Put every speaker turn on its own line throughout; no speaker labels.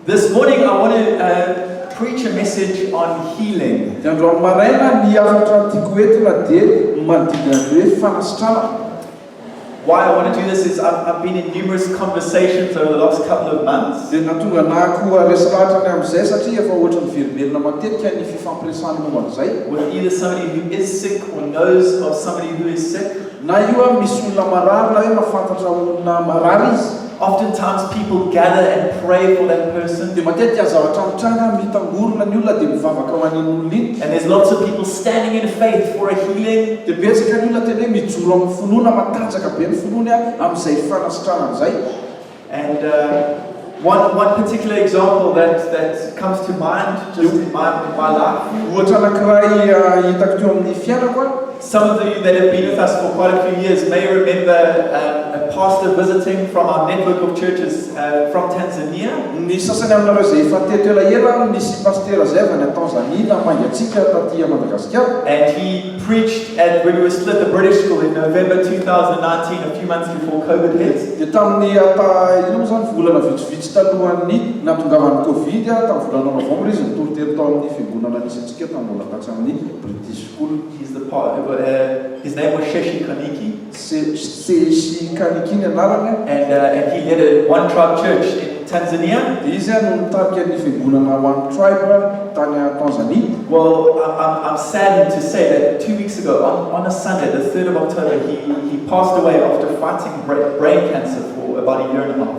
This morning I want to preach a message on healing. Why I want to do this is I've been in numerous conversations over the last couple of months with either somebody who is sick or knows of somebody who is sick. Oftentimes people gather and pray for that person. And there's lots of people standing in faith for a healing. And one particular example that comes to mind just in my life. Some of you that have been with us for quite a few years may remember a pastor visiting from our network of churches from Tanzania. And he preached at when we were split the British School in November 2019, a few months before COVID hit. He's the part. His name was Sheshi Kaniki. And he led a one-tribe church in Tanzania. Well, I'm saddened to say that 2 weeks ago, on a Sunday, the 3rd of October, he passed away after fighting brain cancer for about a year and a half.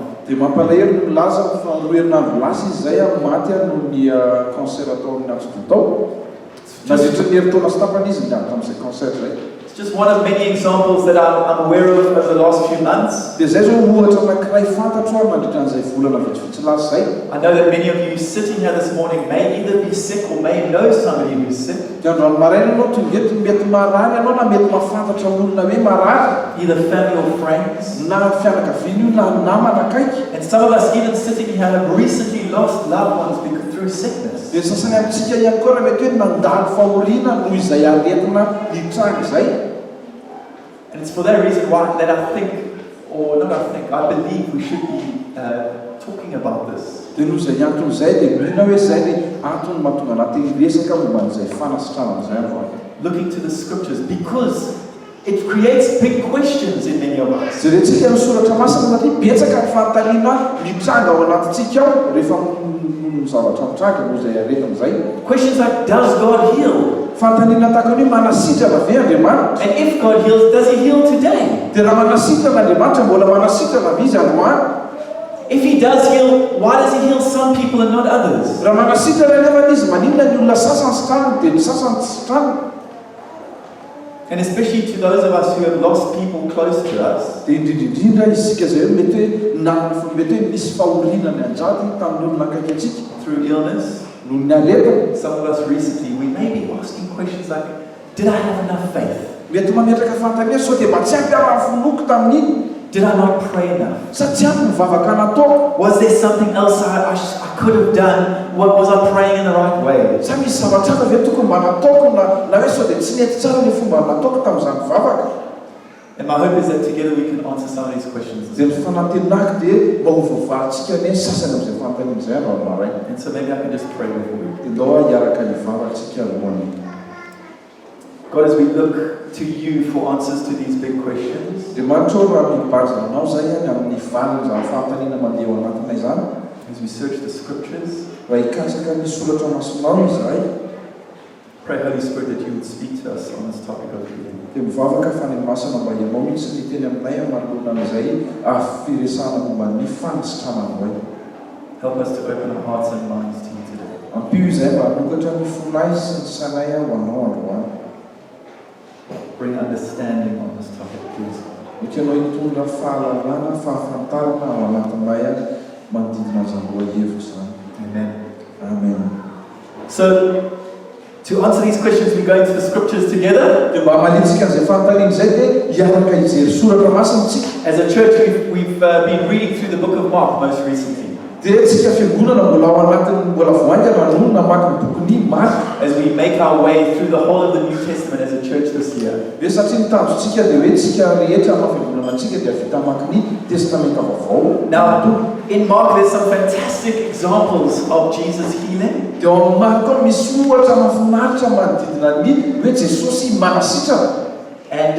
It's just one of many examples that I'm aware of over the last few months. I know that many of you sitting here this morning may either be sick or may know somebody who's sick. Either family or friends. And some of us even sitting here have recently lost loved ones through sickness. And it's for that reason why that I believe we should be talking about this. Looking to the scriptures, because it creates big questions in many of us. Questions like, does God heal? And if God heals, does He heal today? If He does heal, why does He heal some people and not others? And especially to those of us who have lost people close to us. Through illness. Some of us recently, we may be asking questions like, did I have enough faith? Did I not pray enough? Was there something else I could have done? Was I praying in the right way? And my hope is that together we can answer some of these questions. And so maybe I can just pray with you. God, as we look to you for answers to these big questions, as we search the scriptures, pray, Holy Spirit, that you would speak to us on this topic of healing. Help us to open our hearts and minds to you today. Bring understanding on this topic, please. Amen.
Amen.
So, to answer these questions, we go into the scriptures together. As a church, we've been reading through the book of Mark most recently.
dia tsika fiangonana mbola ao anatin'ny mbola voaingana no namaky ny boky ny Marka
as we make our way through the whole of the New Testament as a church this year.
dia satria ny tanjontsika dia hoe tsika rehetra amin'ny fiangonanantsika dia vita mamaky ny testamenta vaovao.
Now, in Mark, there's some fantastic examples of Jesus healing.
dia ao amin'ny Marka koa misy ohatra mahafinaritra manodidina ny hoe Jesosy manasitrana.
And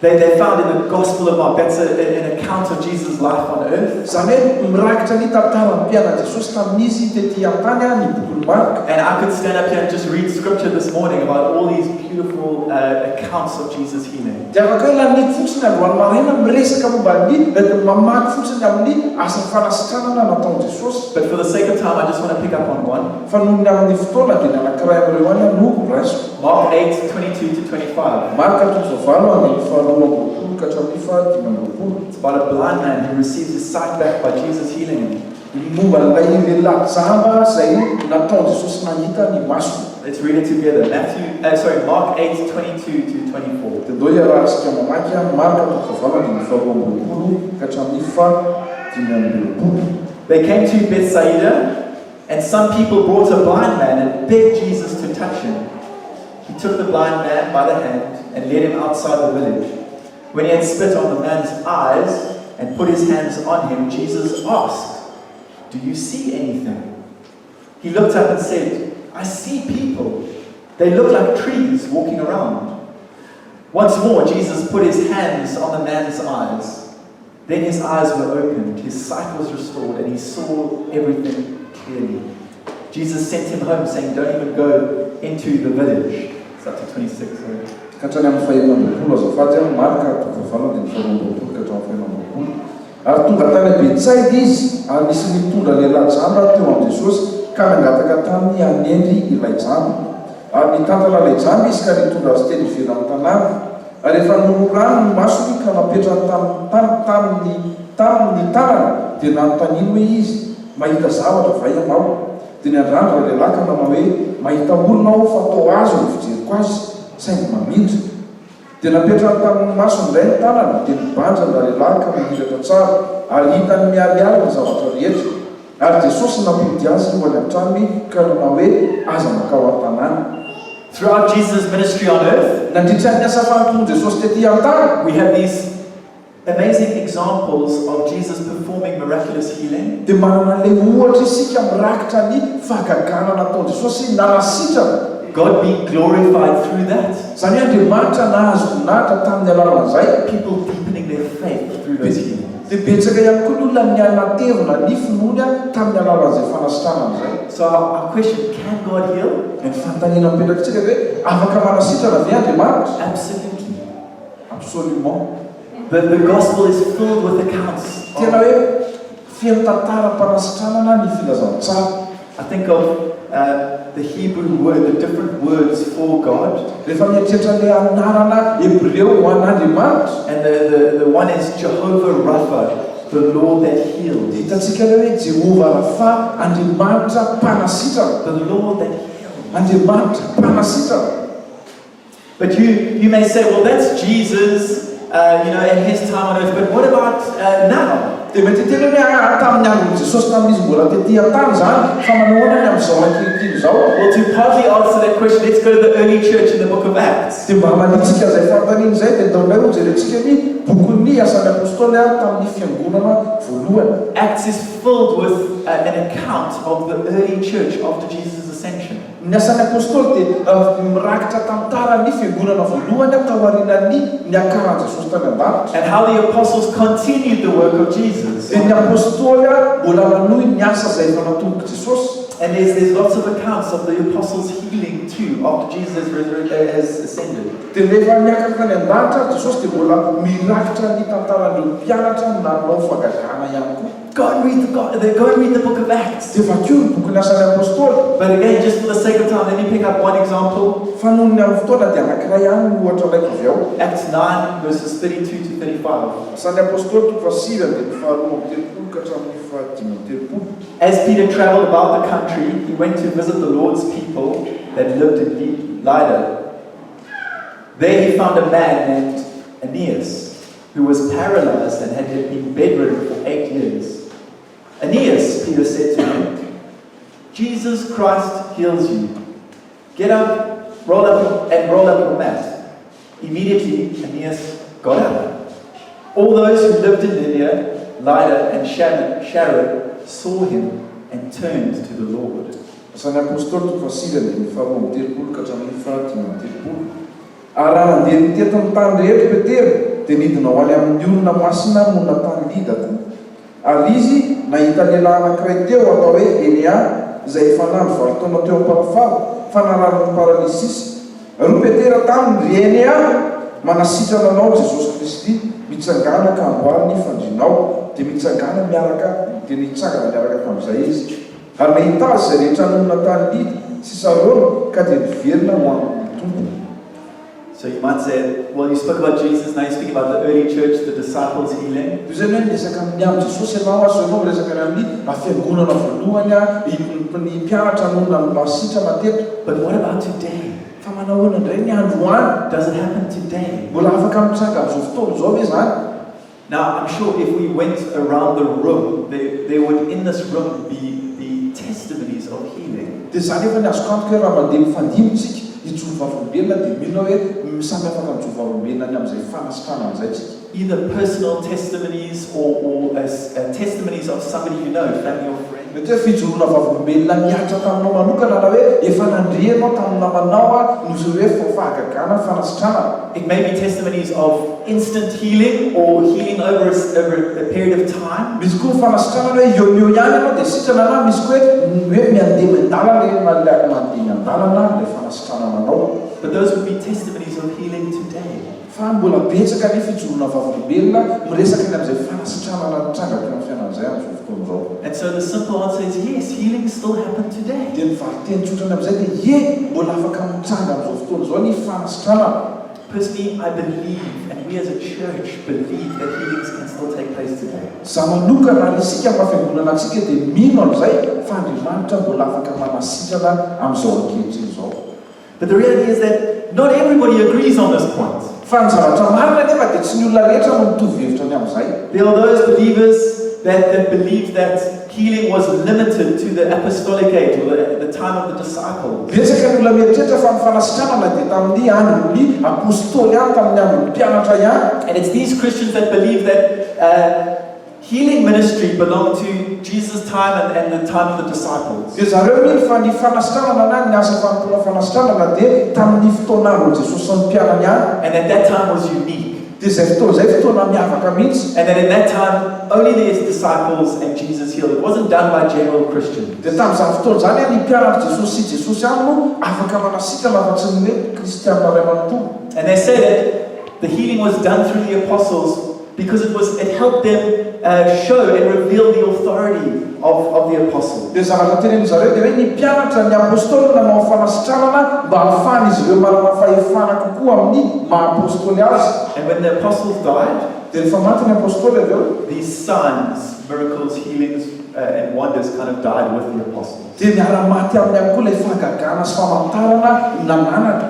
they found in the Gospel of Mark. That's an account of Jesus' life on earth.
Zany hoe mirakitra ny tantaran'ny mpiana Jesosy tamin'izy tetỳ an-tany ny bokin'ny Marka.
And I could stand up here and just read scripture this morning about all these beautiful accounts of Jesus healing.
dia afaka ilany fotsiny androany maraina miresaka momba ny mamaky fotsiny amin'ny asa fanasitranana nataon'i Jesosy.
But for the sake of time, I just want to pick up on one.
fa noho ny amin'ny fotoana dia nanankiray amin'ireo any no raisiko.
Mark 8:22 to 25.
Marka 8:22 ka hatramin'ny 5:20.
It's about a blind man who receives his sight back by Jesus healing him.
momba n'ilay lehilahy jamba izay nataon'i Jesosy nahita ny masony.
Let's read it together. Mark 8:22 to 24.
dia ndao iarahantsika mamaky Marka 8:22 ka hatramin'ny 5:20.
They came to Bethsaida, and some people brought a blind man and begged Jesus to touch him. He took the blind man by the hand and led him outside the village. When he had spit on the man's eyes and put his hands on him, Jesus asked, "Do you see anything?" He looked up and said, "I see people. They look like trees walking around." Once more, Jesus put his hands on the man's eyes. Then his eyes were opened, his sight was restored, and he saw everything clearly. Jesus sent him home, saying, "Don't even go into the village." It's up to 26. Sorry.
Katrany amin'ny 5:20 azafady Marka 8:22 ka hatramin'ny 5:20. Ary tonga tany Betsaida izy ary nisy nitondra lehilahy jamba teo amin'i Jesosy ka nangataka taminy hanendry ilay jamba. Ary nitantana ilay jamba izy ka nitondra azy teny ivelan'ny tanàna. Ary rehefa norano ny masony ka napetraka tamin'ny tanana dia nanontaniany hoe izy mahita zavatra va ianao. Dia niandrandra lehilahy ka nanao hoe mahita olona aho fa atao azy ny fijeriko azy saingy mamindra. Dia napetraka tamin'ny masony indray ny tanana dia nibanja ny lehilahy ka manilatra tsara ary hitany mialialy ny zavatra rehetra. Ary Jesosy nampody azy eo any an-tranony ka nanao hoe aza makao an-tanàna.
Throughout Jesus' ministry on earth,
nandritra ny asa fantompo Jesosy tetỳ an-tany,
we have these amazing examples of Jesus performing miraculous healing.
dia manana le ohatra isika mirakitra ny fahagagana nataon'i Jesosy nanasitrana.
God being glorified through that.
Zany hoe Andriamanitra nahazo voninahitra tamin'ny alalan'izay.
People deepening their faith through those healings.
Dia betsaka ihany koa ny olona nianatevina ny finoana tamin'ny alalan'izay fanasitranana izay.
So our question, can God heal?
Ny fanontaniana mipetrakantsika hoe afaka manasitrana ve Andriamanitra?
Absolutely.
Absolument.
The gospel is filled with accounts.
Tena hoe feno tantaram-panasitranana ny filazantsara.
I think of the Hebrew word, the different words for God.
Rehefa mieritreritra le anarana hebreo ho an'Andriamanitra.
And the one is Jehovah Rapha, the Lord that heals.
Hitantsika le hoe Jehovah Rapha, Andriamanitra mpanasitrana.
The Lord that heals.
Andriamanitra mpanasitrana.
But you may say, well, that's Jesus, in his time on earth. But what about now?
Dia mety tena hoe tamin'ny andron'i Jesosy tamin'izy mbola tetỳ an-tany zany fa manahoana ny amin'izao ankehitriny izao.
Well, to partly answer that question, let's go to the early church in the book of Acts.
Dia mba hamanitsika izay fanontaniana izay dia taonay ho jerentsika ny bokin'ny asan'ny apôstôly tamin'ny fiangonana voalohany.
Acts is filled with an account of the early church after Jesus' ascension.
Ny asan'ny apôstôly dia mirakitra tantara ny fiangonana voalohany taorian'ny niakaran'i Jesosy tany an-danitra.
And how the apostles continued the work of Jesus.
Dia ny apôstôly mbola manohy ny asa izay efa natomboky Jesosy.
And there's lots of accounts of the apostles healing too after Jesus has ascended.
Dia rehefa niakatra tany an-danitra Jesosy dia mbola mirakitra ny tantaran'ireo mpianatra nanao fahagagana ihany koa.
Go and read the book of Acts.
Dia vakio ny boky ny asan'ny apôstôly.
But again, just for the sake of time, let me pick up one example.
Fa noho ny amin'ny fotoana dia anankiray ihany no ohatra raika avy ao.
Acts 9, verses 32 to 35.
Asan'ny apôstôly toko fasivy dia faharoa amby telopolo ka hatramin'ny fahadimy amby telopolo.
As Peter traveled about the country, he went to visit the Lord's people that lived in Lydda. There he found a man named Aeneas, who was paralyzed and had been bedridden for 8 years. Aeneas, Peter said to him, Jesus Christ heals you. Get up, roll up your mat. Immediately, Aeneas got up. All those who lived in Lydia, Lydda, and Sharon saw him and turned to the Lord.
Asan'ny apôstôly tokafasirany faharoa amby telopolo ka hatramin'ny fahatimy amby telopolo. Ary raha nandeha nitety amin'ny tany rehetra Petera, dia nidina ho any amin'ny olona masina monina tany Lida koa. Ary izy nahita lehilahy anankiray teo atao hoe Enea, izay efa nandro valo taona teo am-parafaro, fa narariny paralysisy. Roa Petera taminy ry Enea, manasitrana anao Jesosy Kristy, mitsangana ka amboariny fandrinao, dia mitsangana miaraka, dia nitsangana miaraka tamin'izay izy. Ary nahita azy izay rehetra nonina tany Lida sy Sarona ka dia niverina ho amin'ny tompony.
So you might say, well, you spoke about Jesus, now you speak about the early church, the disciples healing.
Toy izay hoe miresaka amin'ny amin'ny Jesosy ianao azy ianao miresaka amin'ny fiangonana voalohany ny mpianatra nonina masitra matetika.
But what about today?
Fa manahoana indray ny androany?
Does it happen today?
Mbola afaka mitsanga amin'izao fotoana izao ve zany?
Now, I'm sure if we went around the room, there would in this room be testimonies of healing.
Dia zany efa ny azoko antoka hoe raha mandeha mifandimitsika ijoro vavolombelona dia mino hoe samy afaka mijoro vavolombelona ny amin'izay fanasitrana amin'izay tsika.
Either personal testimonies or testimonies of somebody you know, family or friend.
Mety hoe fijoroana vavolombelona miatra taminao manokana na hoe efa nandrianao tamin'ny namanao nozy hoe fahagagana fanasitrana.
It may be testimonies of instant healing or healing over a period of time.
Misy koa fanasitrana hoe eo ihany ianao dia sitrana na misy koa hoe miandeha mandalana mandeha mandalana ilay fanasitrana nanao.
But those would be testimonies of healing today.
Fa mbola betsaka ny fijoroana vavolombelona miresaka ny amin'izay fanasitrana natranga teo amin'ny fiainan'izay amin'izao fotoana izao.
And so the simple answer is yes, healing still happen today.
Dia ny variteny tsotrany amin'izay dia mbola afaka mitranga amin'izao fotoana izao ny fanasitrana.
Personally, I believe, and we as a church believe that healings can still take place today.
Za manokana ary isika amin'ny fiangonana antsika dia mino amin'izay fa Andriamanitra mbola afaka manasitrana amin'izao ankehitriny izao.
But the reality is that not everybody agrees on this point.
Fa ny zavatra marina nefa dia tsy ny olona rehetra no mitovy hevitra ny amin'izay.
There are those believers that believe that healing was limited to the apostolic age or the time of the disciples.
Betsaka ny olona mieritreritra fa ny fanasitrana dia tamin'ny andron'ny apôstôly ihany tamin'ny andron'ny mpianatra ihany.
And it's these Christians that believe that healing ministry belonged to Jesus' time and the time of the disciples.
Dia zareo miny fa ny fanasitrana na ny asa fanompoana fanasitrana dia tamin'ny fotoan'andro Jesosy sy ny mpianany ihany.
And that time was unique.
Dia izay fotoana miavaka mihitsy.
And that in that time, only the disciples and Jesus healed. It wasn't done by general Christians.
Dia tamin'izany fotoana zany ny mpianatra Jesosy sy Jesosy ihany no afaka manasitrana fa tsy ny hoe kristianina iray manontolo.
And they say that the healing was done through the apostles because it helped them show and reveal the authority of the apostles.
Dia zavatra tenen'ny zareo dia hoe ny mpianatra ny apôstôly nanao fanasitrana mba ahafahana izy ireo manana fahefana kokoa amin'ny maha-apôstôly azy.
And when the apostles died,
dia rehefa maty ny apôstôly aveo,
these signs, miracles, healings, and wonders kind of died with the apostles.
dia miara-maty aminy ihany koa ilay fahagagana sy famantarana nananatra.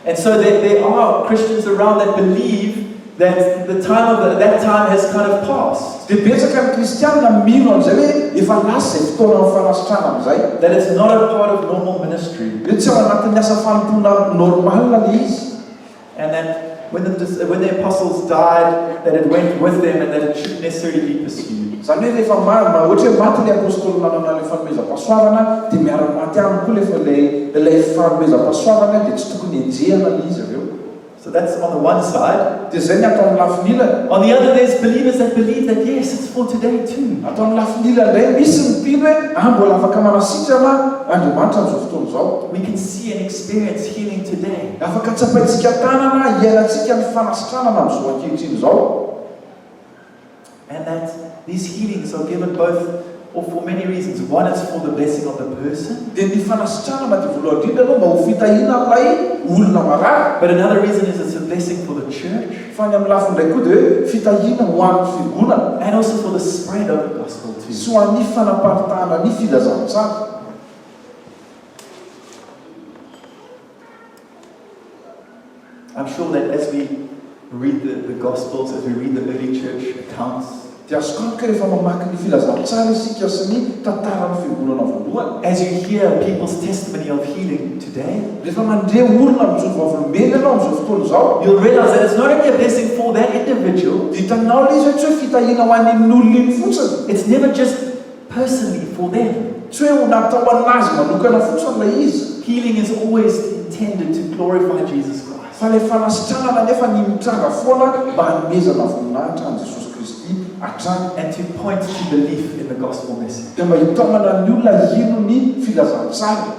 And so there are Christians around that believe that the time of that time has kind of passed.
Dia betsaka ny kristianina mino amin'izay hoe efa lasa izay fotoana amin'ny fanasitrana amin'izay.
That it's not a part of normal ministry.
Hoe tsy ao anatin'ny asa fanompoana normalna ilay izy.
And that when the apostles died, that it went with them and that it shouldn't necessarily be pursued.
Zany hoe rehefa ohatra hoe maty ilay apôstôly nanana ilay fanomezam-pahasoavana dia miara-maty aminy koa ilay fanomezam-pahasoavana dia tsy tokony enjehana ilay izy aveo.
So that's on the one side.
Dia izay ny atao amin'ny lafinilana.
On the other, there's believers that believe that yes, it's for today too.
Atao amin'ny lafinilana indray misy ny mpino hoe mbola afaka manasitrana Andriamanitra amin'izao fotoana izao.
We can see and experience healing today.
Afaka tsapaitsika tanana iainantsika ny fanasitranana amin'izao ankehitriny izao.
And that these healings are given both or for many reasons. One is for the blessing of the person.
Dia ny fanasitranana dia voalohany indrindra aloha mba ho fitahiana amin'ilay olona marary.
But another reason is it's a blessing for the church.
Fa ny amin'ny lafiny indray koa dia hoe fitahiana ho an'ny fiangonana.
And also for the spread of the gospel too.
Sy ho an'ny fanaparitahana ny filazantsara.
I'm sure that as we read the Gospels, as we read the early church accounts,
dia azo antoka rehefa mamaky ny filazantsara isika sy ny tantaran'ny fiangonana voalohany.
As you hear people's testimony of healing today,
rehefa mandre olona mijoro vavolombelona ianao amin'izao fotoana izao,
you'll realize that it's not only a blessing for that individual,
ditanao ilay izy hoe tsy hoe fitahiana ho an'ny olona iny fotsiny,
it's never just personally for them.
tsy hoe natao anazy manokana fotsiny ilay izy,
Healing is always intended to glorify Jesus Christ.
fa ilay fanasitranana nefa ny mitranga foana mba hanomezana voninahitra an' Jesosy Kristy hatrany,
And to point to belief in the gospel message.
dia mba hitomana ny olona hino ny filazantsara.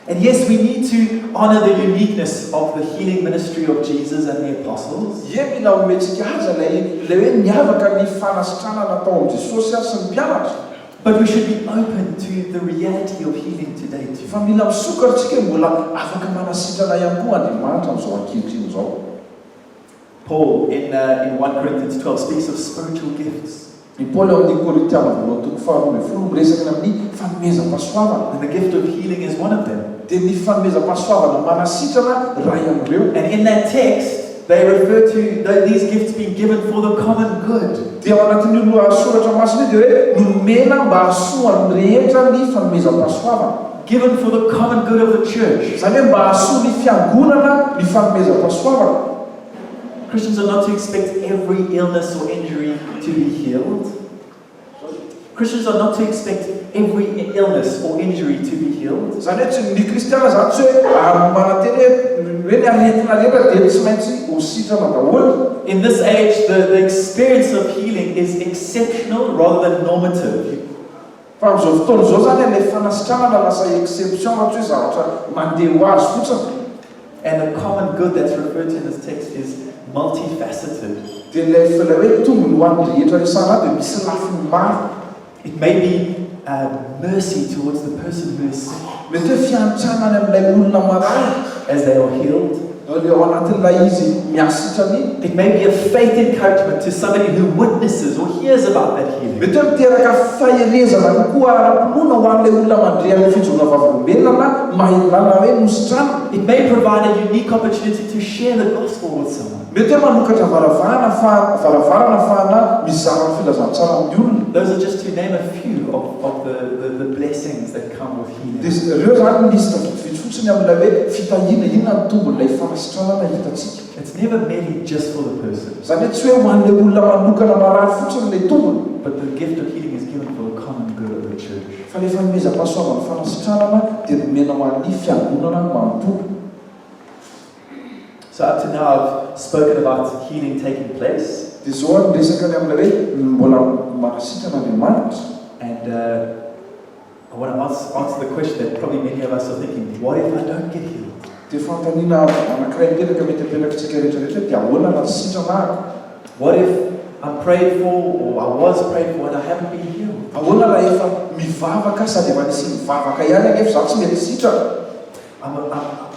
And yes, we need to honor the uniqueness of the healing ministry of Jesus and the apostles.
Ie mila ometsika azy ilay hoe miavaka ny fanasitranana natao amin'i Jesosy sy ny mpianatra,
But we should be open to the reality of healing today too.
fa mila misokatrika mbola afaka manasitrana ihany koa Andriamanitra amin'izao ankehitriny izao.
Paul in 1 Corinthians 12 speaks of spiritual gifts.
Ny Paoly ao amin'ny Korintiana voalohany toko faharoa ambin'ny folo miresaka amin'ny fanomezam-pahasoavana,
And the gift of healing is one of them.
dia ny fanomezam-pahasoavana manasitrana ray amin'ireo.
And in that text, they refer to these gifts being given for the common good.
Dia ao anatin'ny soratra masina dia hoe nomena mba hahasoan'ny rehetra ny fanomezam-pahasoavana,
Given for the common good of the church.
izany hoe mba hahasoa ny fiangonana ny fanomezam-pahasoavana.
Christians are not to expect every illness or injury to be healed. Christians are not to expect every illness or injury to be healed.
Izany hoe tsy ny kristiana zany tsy hoe manateny hoe ny aretina rehetra dia tsy maintsy ho sitrana daholo.
In this age, the experience of healing is exceptional rather than normative.
Fa amin'izao fotoana izao zany ilay fanasitranana lasa exception fa tsy hoe zavatra mandeha ho azy fotsiny.
And the common good that's referred to in this text is multifaceted.
Dia ilay hoe tombony ho an'ny rehetra resana dia misy lafiny maro.
It may be mercy towards the person who is sick
Mety hoe fiantrana amin'ilay olona maray
as they are healed.
le ao anatin'ilay izy miasitrany.
It may be a faith encouragement to somebody who witnesses or hears about that healing.
Mety hoe miteraka faherezana kokoa ara-pinoana ho an'ilay olona mandre amin'ny fijoroana vavolombelona na mahilana hoe nositrana.
It may provide a unique opportunity to share the gospel with someone.
Mety hoe manokatra varavarana ahafahana mizara ny filazantsara amin'ny olona.
Those are just to name a few of the blessings that come with healing.
Dia ireo zany nisy tafidifity fotsiny amin'ilay hoe fitahiana inona ny tombon'ilay fanasitranana hitantsika.
It's never merely just for the person,
Izany hoe tsy hoe ho an'ilay olona manokana marary fotsiny ilay tombony,
but the gift of healing is given for the common good of the church.
fa rehefa nomezam-pahasoavana fanasitranana dia nomena ho an'ny fiangonana manontolo.
So up to now I've spoken about healing taking place,
Dia izao ny resaka ny amin'ilay hoe mbola manasitrana Andriamanitra.
and I want to answer the question that probably many of us are thinking: what if I don't get healed?
Dia fanontaniana anankiray mipetraka mety ampetrakatsika rehetrarehetra dia ahoana na tsy sitrana ako?
What if I'm prayed for, or I was prayed for, and I haven't been healed?
Ahoana raha efa mivavaka sady efa nisy mivavaka ihany anefa za tsy mety sitrana?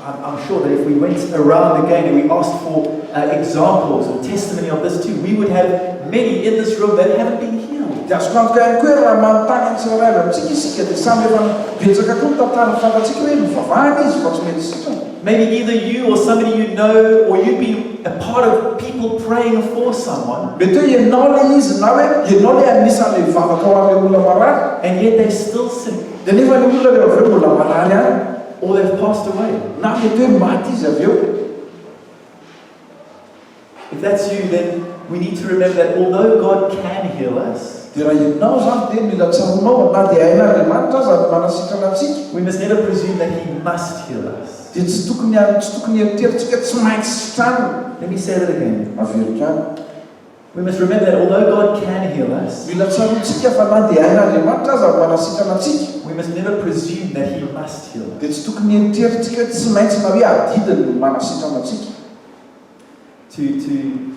I'm sure that if we went around again and we asked for examples or testimony of this too, we would have many in this room that haven't been healed.
Dia azoko antoka ihany koa raha manontany ny tsirairay amintsika isika dia samy efa betsaka koa ny tantara fantatsika hoe mivavahana izy fa tsy mety sitrana.
Maybe either you or somebody you know, or you've been a part of people praying for someone,
Mety hoe ianao ilay izy na hoe ianao ilay anisan'ilay mivavaka ho an'ilay olona marary,
and yet they're still sick,
dia nefa ilay olona ilay avy eo mbola marary any,
or they've passed away.
na mety hoe maty izy avy eo.
If that's you, then we need to remember that although God can heal us,
Dia raha ianao zany dia mila tsaronao na dia hain'Andriamanitra aza manasitrana antsika,
we must never presume that He must heal us.
dia tsy tokony heritrerisika tsy maintsy sitrana.
Let me say that again.
Averiko any.
We must remember that although God can heal us,
Mila tsarontsika fa na dia hain'Andriamanitra aza manasitrana antsika,
we must never presume that He must heal us.
dia tsy tokony heritrerisika tsy maintsy na hoe adidiny manasitrana antsika.
To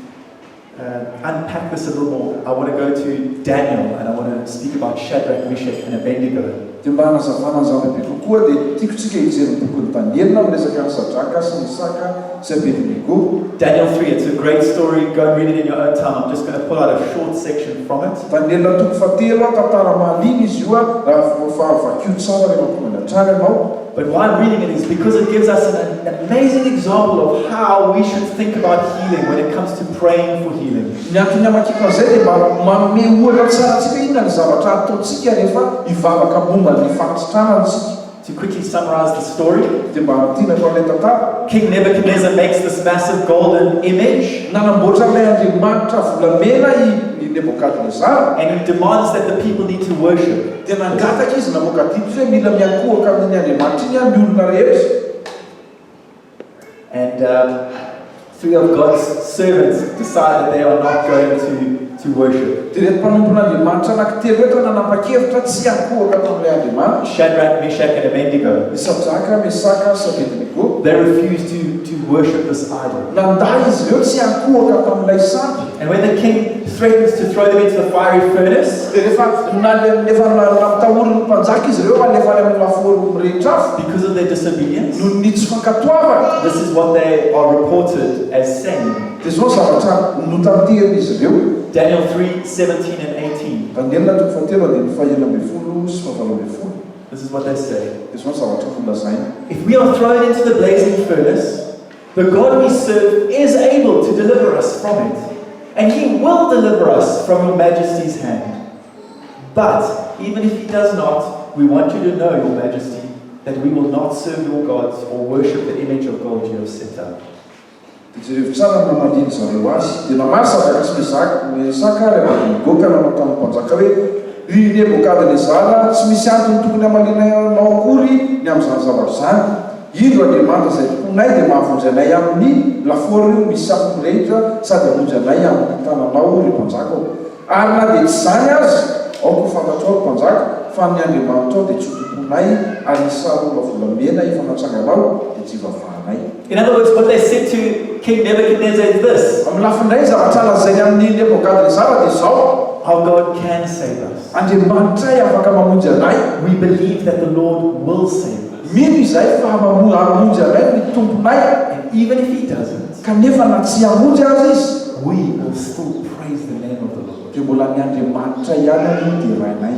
unpack this a little more, I want to go to Daniel and I want to speak about Shadrach, Meshach, and Abednego.
Dia mba hanazavana ny zava-dehibe kokoa dia tiako tsika hijery ny bokin'ny Daniel miresaka ny Sadraka sy Mesaka sy Abednego.
Daniel 3, it's a great story. Go and read it in your own time. I'm just going to pull out a short section from it.
Daniel toko fahatelo tantara mahaliana izy io raha vakio tsara rehefa tonga ny an-trano ianao.
But why I'm reading it is because it gives us an amazing example of how we should think about healing when it comes to praying for healing.
Ny antony amakiko an'izay dia mba manome ohatra tsaratsika inona ny zavatra ataontsika rehefa hivavaka momba ny fahatsitranansika.
To quickly summarize the story,
dia mba tiana atao ilay tantara.
King Nebuchadnezzar makes this massive golden image,
Nanamboatra ilay andriamanitra volamena i Nebukadnezara,
and he demands that the people need to worship.
dia nangataka izy namoaka dibo hoe mila miankohaka amin'ny andriamanitra iny ny olona rehetra.
And 3 of God's servants decide that they are not going to worship.
Dia reto mpanompon'andriamanitra anankitelo eto nanapa-kevitra tsy hankohaka tamin'ilay andriamanitra.
Shadrach, Meshach, and Abednego.
Ny Sadraka, Mesaka sy Abednego.
They refuse to worship this idol.
Nandà izy ireo tsy hankohaka tamin'ilay santy.
And when the king threatens to throw them into the fiery furnace,
Dia rehefa namitahorin'ny mpanjaka izy ireo alefa any amin'ny lafaoro mirehitra afo
because of their disobedience,
noho ny tsy fankatoavana.
this is what they are reported as saying.
Dia zao zavatra notanteriny izy ireo.
Daniel 3:17 and 18.
Danielina toko fahatelo andiny fahaenina ambin'ny folo sy fahavalo ambin'ny folo.
This is what they say.
Dia zao zavatra folazaina.
If we are thrown into the blazing furnace, the God we serve is able to deliver us from it, and he will deliver us from your majesty's hand. But even if he does not, we want you to know, your majesty, that we will not serve your gods or worship the image of gold you have set up.
Dia tsara namaliny zareo azy. Dia namasaka tsy misaka rehefa nigoka nanao tamin'ny mpanjaka hoe ry Nebukadnezara tsy misy antony tokony hamalinanao akory ny amin'izany zavatra izany. Indro andriamanitra izay tomponay dia mahavonjy anay amin'ny lafaoro io misy afo mirehitra sady hamonjy anay amin'ny tananao ry mpanjaka. Ary na dia tsy izany azy, aoko fantatro ao ry mpanjaka fa ny andriamanitra ao dia tsy tomponay ary isarola volamena efa natsanganao dia tsy ivavahanay.
In other words, what they said to King Nebuchadnezzar is this:
Amin'ny lafindray zavatra lazainy amin'ny Nebukadnezara dia izao:
our God can save us.
andriamanitray afaka mamonjy anay.
We believe that the Lord will save us.
Mino izay fa hamonjy anay ny tomponay.
And even if he doesn't,
Kanefa na tsy hamonjy azy izy,
we will still praise the name of the Lord.
dia mbola ny andriamanitra ihany aloha dia rainay.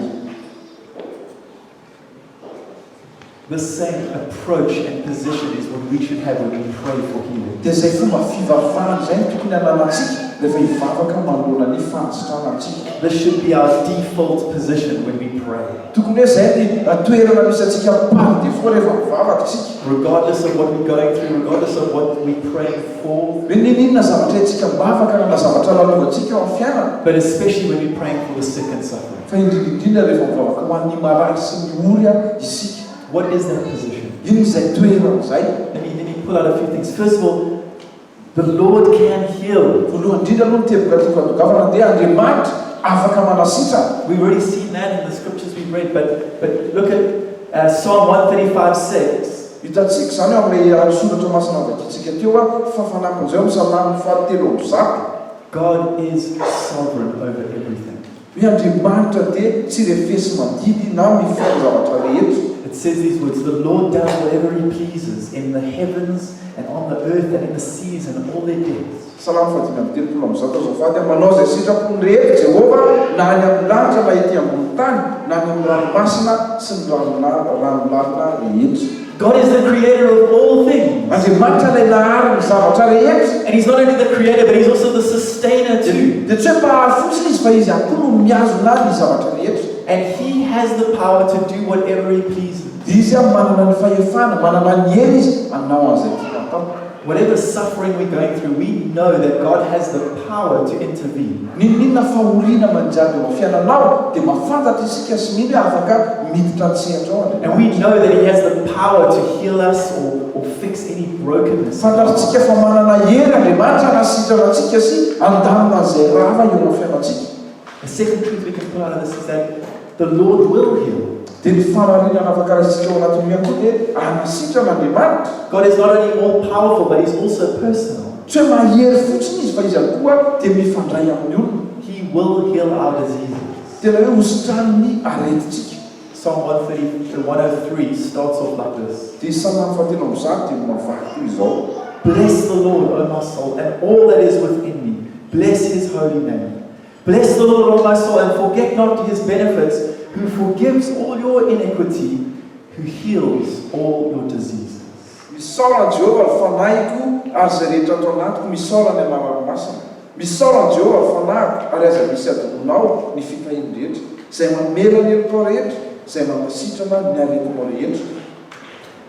The same approach and position is what we should have when we pray for healing.
Dia izay fomba fivavahana izay tokony hananantsika rehefa hivavaka manoloana ny fahatsitranatsika.
This should be our default position when we pray.
Tokony hoe izay ny toerana misy antsika par défaut rehefa mivavaka isika.
Regardless of what we're going through, regardless of what we pray for,
Hoe ninona zavatra antsika mbavaka na zavatra lalovantsika eo amin'ny fiainana.
but especially when we're praying for the sick and suffering.
Fa indrindrindrindra rehefa mivavaka ho an'ny marary sy ny orya isika.
What is that position?
Ino izay toerana izay?
Let me pull out a few things. First of all, the Lord can heal.
Voalohany indrindra aloha ny teboka ty fandokavana dia andriamanitra afaka manasitra.
We've already seen that in the scriptures we've read, but look at Psalm 135:6.
Hitantsika izany ao amin'ilay soratra masina vakitsika teo fa fanampin'izay amin'ny Salamy 47:1.
God is sovereign over everything.
Hoe andriamanitra dia tsy refesy mandidy na mifaino zavatra rehetra.
It says these words: the Lord does whatever he pleases in the heavens and on the earth and in the seas and all their depths.
Salamy 137:1 manao izay sitrapony rehetra Jehova na any amin'ny lanitra na ety ambony tany na any amin'ny ranomasina sy ny ranolalina rehetra.
God is the creator of all things.
Andriamanitra ilay nahary ny zavatra rehetra.
And he's not only the creator, but he's also the sustainer too.
Dia tsy hoe mpahary fotsiny izy fa izy ihany koa no miazona ny zavatra rehetra.
And he has the power to do whatever he pleases.
Dia izy manana ny fahefana, manana ny hery izy hanao an'izay tiana atao.
Whatever suffering we're going through, we know that God has the power to intervene.
Ninona fahoriana manjary eo amin'ny fiainanao dia mahafantatra isika sy mino hoe afaka miditra antsehatra ao.
And we know that he has the power to heal us or fix any brokenness.
Fantatritsika fa manana hery Andriamanitra hanasitrana antsika sy andamina izay rava eo amin'ny fiainatsika.
The second truth we can pull out of this is that the Lord will heal.
Dia ny famarinana afaka raisitsika ao anatin'ny ihany koa dia hanasitrana Andriamanitra.
God is not only all powerful, but he's also personal.
Tsy hoe mahery fotsiny izy fa izy ihany koa dia mifandray amin'ny olona.
He will heal our diseases.
Tena hoe hositrany aretitsika.
Psalm 103 starts off like this.
Dia Salamy 137 dia mavaky toy izao.
Bless the Lord, O my soul, and all that is within me. Bless his holy name. Bless the Lord, O my soul, and forget not his benefits, who forgives all your iniquity, who heals all your diseases.
Misaoran Jehovah ny fanahiko ary izay rehetra atao anatiko misaoran ny anarako masina. Misaoran Jehovah ny fanahiko ary aza misy adomonao ny fitahiny rehetra izay mamela ny heritao rehetra izay mamasitrana ny aretinao rehetra.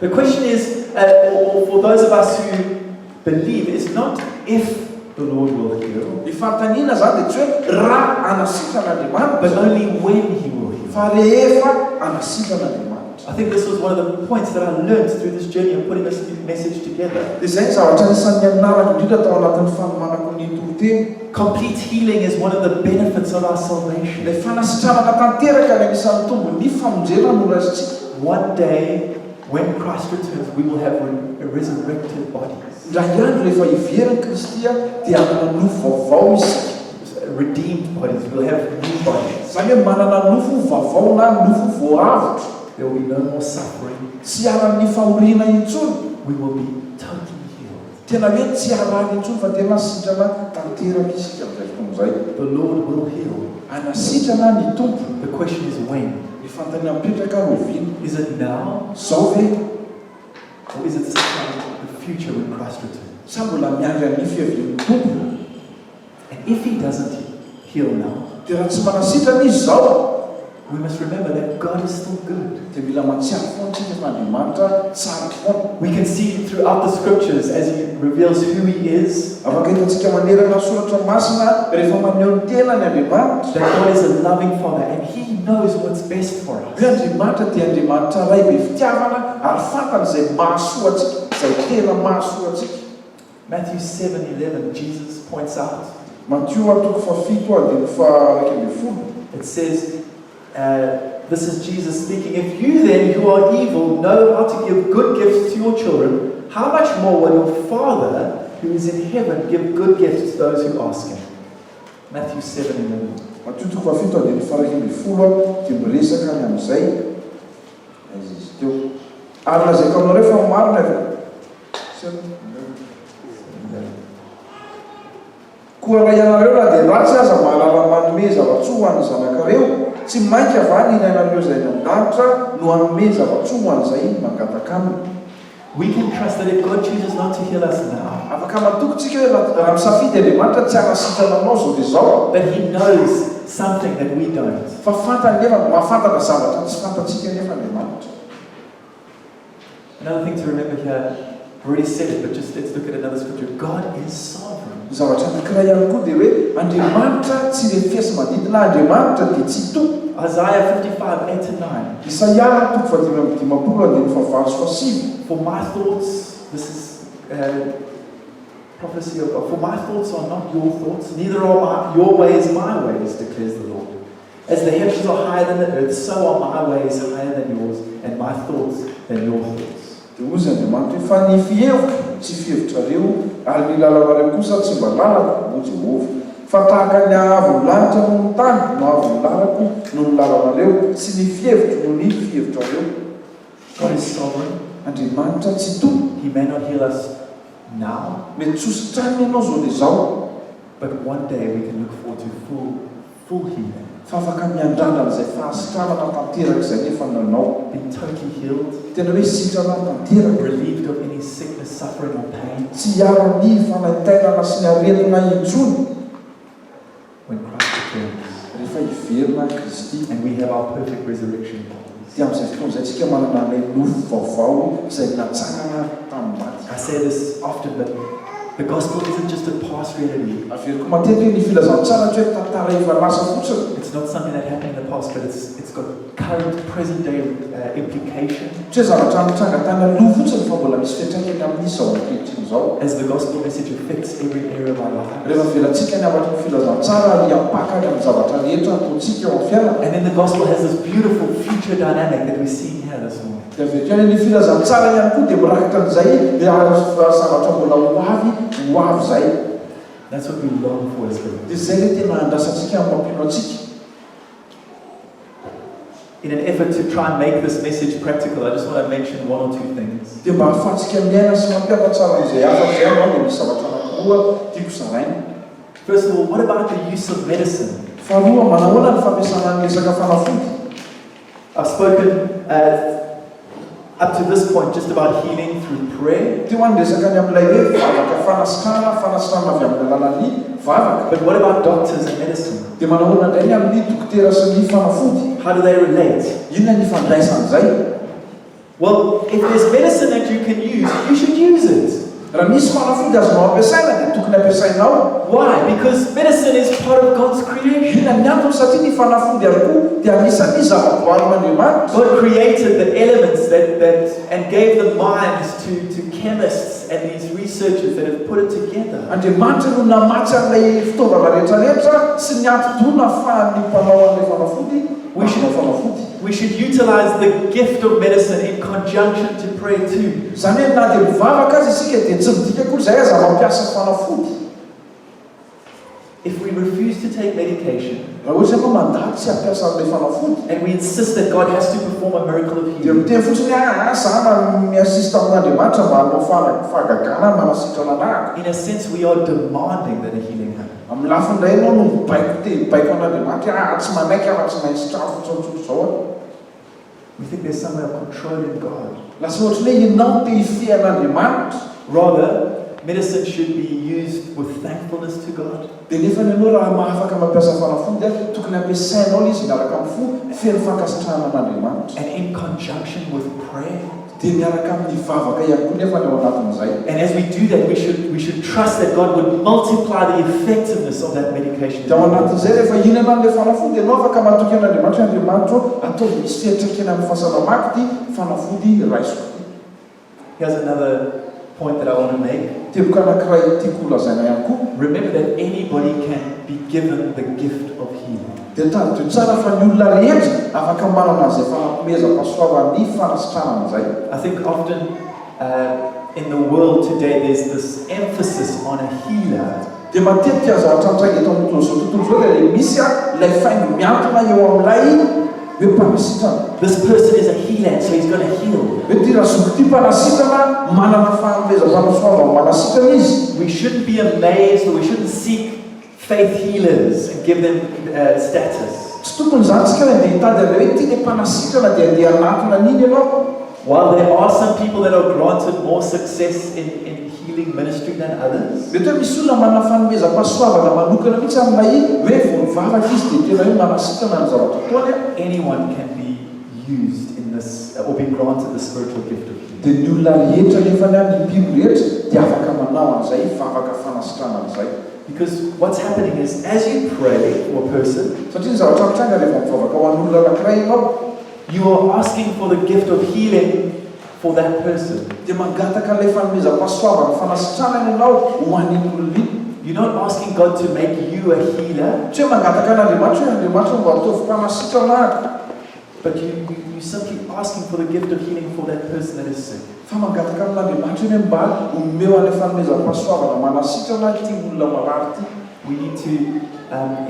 The question is, or for those of us who believe, is not if the Lord will heal,
Ny fantaniana zany dia tsy hoe raha anasitrana Andriamanitra,
but only when He will heal.
fa rehefa anasitrana Andriamanitra.
I think this was one of the points that I learned through this journey of putting this message together.
Dia izay ny zavatra nisan'ny aminarako indrindra tao anatin'ny fanomanako ny toro-teny.
Complete healing is one of the benefits of our salvation.
Ilay fanasitranana tanteraka ny anisan'ny tombony famonjena no raisitsika.
One day, when Christ returns, we will have resurrected bodies,
Ndray andro rehefa ivery Kristy dia manana nofo vaovao isika.
redeemed bodies. We'll have new bodies.
Zany hoe manana nofo vaovao na nofo voavitra.
There will be no more suffering.
Tsy ara-ny fahoriana intsony.
We will be totally healed.
Tena hoe tsy arary intsony fa tena sitrana tanteraka isika amin'izay fotoana izay.
The Lord will heal.
Anasitrana ny tompo.
The question is when.
Ny fantany mipetraka rovina.
Is it now,
Zao ve
or is it sometime in the future when Christ returns?
sa mbola miandry amin'ny fiavian'ny tompo?
And if He doesn't heal now,
Dia raha tsy manasitrana izy zao,
we must remember that God is still good.
dia mila matsiaro foana tsika fa Andriamanitra tsara foana.
We can see throughout the scriptures as He reveals who He is,
Afaka hitantsika manerana soratra masina rehefa maneho ny tena ny Andriamanitra.
that God is a loving Father and He knows what's best for us.
Hoe Andriamanitra dia Andriamanitra ray be fitiavana ary fantany izay mahasoa atsika, izay tena mahasoa atsika.
Matthew 7:11, Jesus points out.
Matthieu atoko fafito andiny faaraika ambin'ny folo.
It says, this is Jesus speaking, if you then who are evil know how to give good gifts to your children, how much more will your Father who is in heaven give good gifts to those who ask Him? Matthew 7:11.
Matthieu atoko fafito andiny faaraika ambin'ny folo dia miresaka ny amin'izay izy teo. Ary lazaiko aminareo fa marina avy. Koa raha ianareo raha dia ratsy aza mahalala manome zava-tsoa ho an'ny zanakareo, tsy mainka avany ilainareo izay ny an-danitra no hanome zava-tsoa ho an'izay mangataka aminy.
We can trust that if God chooses not to heal us now,
Afaka matokontsika hoe raha misafidy Andriamanitra tsy hanasitrana anao zao dia zao,
that He knows something that we don't.
fa fantany nefa mahafantana zavatra tsy fantatsika nefa Andriamanitra.
Another thing to remember here, I've already said it, but just let's look at another scripture. God is sovereign.
Zavatra anankiray ihany koa dia hoe Andriamanitra tsy refiasy manodidina, Andriamanitra dia tsy tompoko.
Isaiah 55:8-9.
Isaia toko fadimy amby dimapolo andiny fahavalo sy fasivy.
For my thoughts, this is prophecy of God. For my thoughts are not your thoughts, neither are your ways my ways, declares the Lord. As the heavens are higher than the earth, so are my ways higher than yours, and my thoughts than your thoughts.
Dia ozy Andriamanitra hoe fa ny fiheviko tsy fihevitrareo ary ny lalanareo kosa tsy mba lalako ho Jehovah. Fa tahaka ny ahavon'ny lanitra no ny tany no ahavon'ny lalako no ny lalanareo sy ny fihevitro no ny fihevitrareo.
God is sovereign.
Andriamanitra tsy tompo.
He may not heal us now,
Mety tsositraniny ianao zao dia zao,
but one day we can look forward to full healing.
fa afaka miandrandra n'izay fahasitranana tanteraka izay nefa nanao.
Being totally healed,
Tena hoe sitrana tanteraka,
relieved of any sickness, suffering, or pain
tsy hiaro ny fanaitainana sy ny aretina intsony
when Christ returns.
rehefa hiverina Kristy.
And we have our perfect resurrection bodies.
Dia amin'izay fotoana izay tsika manana ilay nofo vaovao izay natsangana tamin'ny maty.
I say this often, but the gospel isn't just a past reality.
Averiko matetika ny filazantsara tsy hoe tantara efa lasa fotsiny.
It's not something that happened in the past, but it's got current, present-day implication.
Tsy hoe zavatra mitranga tany aloha fotsiny fa mbola misy fiantraikany amin'izao ankehitriny izao.
As the gospel message affects every area of our lives.
Rehefa velantsika ny avatra ny filazantsara hiampakany amin'ny zavatra rehetra ataontsika eo amin'ny fiainana.
And then the gospel has this beautiful future dynamic that we see here this morning.
Dia averiko ny filazantsara ihany koa dia mirakitra an'izay zavatra mbola ho avy izay.
That's what we long for as believers.
Dia izay ilay tena andrasantsika amin'ny mampino antsika.
In an effort to try and make this message practical, I just want to mention one or two things.
Dia mba ahafahantsika miaina sy mampiavatsara an'izay hafa izay ao dia misy zavatra anankiroa tiako zaraina.
First of all, what about the use of medicine?
Faharoa, manahoana ny fampiasana ny resaka fanafody?
I've spoken up to this point just about healing through prayer.
teo andresaka ny amin'ilay hoe vavaka fanasitrana avy amin'ny alalan'ny vavaka.
But what about doctors and medicine?
Dia manahoana indray ny amin'ny dokotera sy ny fanafody?
How do they relate?
Inona ny ifandraisan'izay?
Well, if there's medicine that you can use, you should use it.
Raha misy fanafody azonao ampiasaina dia tokony ampiasainao.
Why? Because medicine is part of God's creation.
Inona ny antony? Satria ny fanafody ary koa dia anisan'ny zava-boarin'Andriamanitra.
God created the elements and gave the minds to chemists and these researchers that have put it together.
Andriamanitra no namatsy an'ilay fitaovana rehetrarehetra sy ny antodona ahafahan'ny mpanao an'ilay fanafody.
We should utilize the gift of medicine in conjunction to pray too.
Zany hoe na dia mivavaka azy isika dia tsy midika koa izay aza mampiasa fanafody.
If we refuse to take medication
raha ohatra hoe mandaty sy ampiasa an'ilay fanafody
and we insist that God has to perform a miracle of
dia
healing,
miteny fotsiny zaho miasista amin'Andriamanitra mba hanao fahagagana manasitrana anahaka.
in a sense we are demanding that a healing happen.
Amin'ny lafiny indray ianao no baiko an'Andriamanitra tsy manaiky afa-tsy maintsy trano fotsotsotra izao.
We think there's some way of controlling God.
Lasa ohatra hoe ianao te hifian'Andriamanitra.
Rather, medicine should be used with thankfulness to God.
Dia nefa ianao raha mahafaka mampiasa fanafody tokony ampiasainao izy miaraka amin'ny feno fankasitrahana an'Andriamanitra.
And in conjunction with prayer.
Dia miaraka amin'ny vavaka ihany koa nefa ny ao anatin'izay.
And as we do that, we should trust that God would multiply the effectiveness of that medication.
Dia ao anatin'izay rehefa hihinana an'ilay fanafody ianao afaka matoky an'Andriamanitra ataovy misy fiantraikany amin'ny fahasalamako ty fanafody raisiko.
Here's another point that I want to make.
Teboka anankiray tiako lazaina ihany koa.
Remember that anybody can be given the gift of healing.
Dia tadidro tsara fa ny olona rehetra afaka manana izay fanomeza-pahasoavan'ny fanasitrahana izay.
I think often in the world today there's this emphasis on a healer.
Dia matetika zavatra mitraika eto amin'ny tontolo izao dia misy ilay faingo miantona eo amin'ilay hoe mpanasitrana.
This person is a healer, so he's going to heal.
Hoe ty raha zoko ty mpanasitrana manana fanomeza-pahasoavana manasitrana izy.
We shouldn't be amazed, or we shouldn't seek faith healers and give them status.
Tsy tokony zany tsika dia hitady hoe ty le mpanasitrana dia anatona an'iny ianao.
While there are some people that are granted more success in healing ministry than others,
Mety hoe misy olona manana fanomeza-pahasoavana manokana mihitsy amin'ilay hoe voavavaka izy dia tena hoe manasitrana ny zavatra ataony.
anyone can be used in this, or be granted the spiritual gift of healing.
Dia ny olona rehetra nefa ny mpino rehetra dia afaka manao an'izay vavaka fanasitrana an'izay.
Because what's happening is, as you pray for a person,
Satria ny zavatra mitranga rehefa mivavaka ho an'olona anankiray ianao
you are asking for the gift of healing for that person.
dia mangataka ilay fanomeza-pahasoavana fanasitrana ianao ho an'iny olona iny.
You're not asking God to make you a healer,
Tsy hoe mangataka an'Andriamanitra hoe Andriamanitra mba ataovy mpanasitrana ahaka.
but you simply asking for the gift of healing for that person that is sick.
Fa mangataka amin'Andriamanitra hoe mba omeo an'ilay fanomeza-pahasoavana manasitrana ity olona marary ity.
We need to,